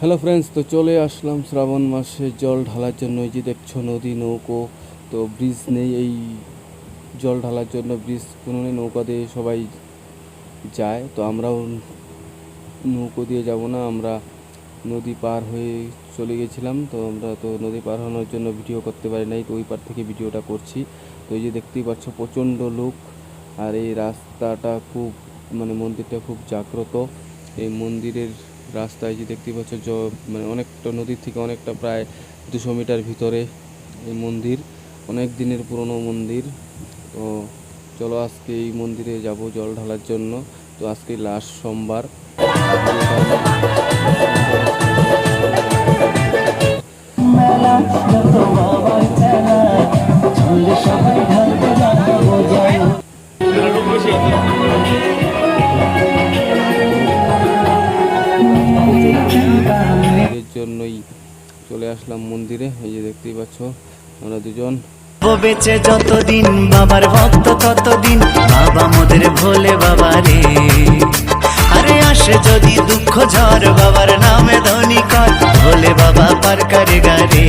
Hello friends, তো চলে আসলাম শ্রাবণ মাসে জল ঢালার জন্য। এই যে দেখছো নদী, নৌকো, তো ব্রিজ নেই। এই জল ঢালার জন্য ব্রিজ কোনো নেই, নৌকা দিয়ে সবাই যায়। তো আমরাও নৌকো দিয়ে যাব না, আমরা নদী পার হয়ে চলে গেছিলাম। তো আমরা তো নদী পার হওয়ার জন্য ভিডিও করতে পারি নাই, তো ওই পার থেকে ভিডিওটা করছি। তো এই যে দেখতেই পাচ্ছ প্রচণ্ড লোক, আর এই রাস্তাটা খুব মন্দিরটা খুব জাগ্রত। এই মন্দিরের রাস্তায় যে দেখতেই পাচ্ছ অনেকটা নদীর থেকে অনেকটা, প্রায় 200 মিটার ভিতরে এই মন্দির। অনেক দিনের পুরনো মন্দির। তো চলো আজকে এই মন্দিরে যাব জল ঢালার জন্য। তো আজকে লাস্ট সোমবার। এর জন্যই চলে আসলাম মন্দিরে। এই যে দেখতেই পাচ্ছ আমরা দুজন। বেঁচে যতদিন বাবার ভক্ত ততদিন, বাবা মোদের ভোলে বাবা রে। আরে আসে যদি দুঃখ ঝড়, বাবার নামে ধনী কর, ভোলে বাবা পার করে গারে।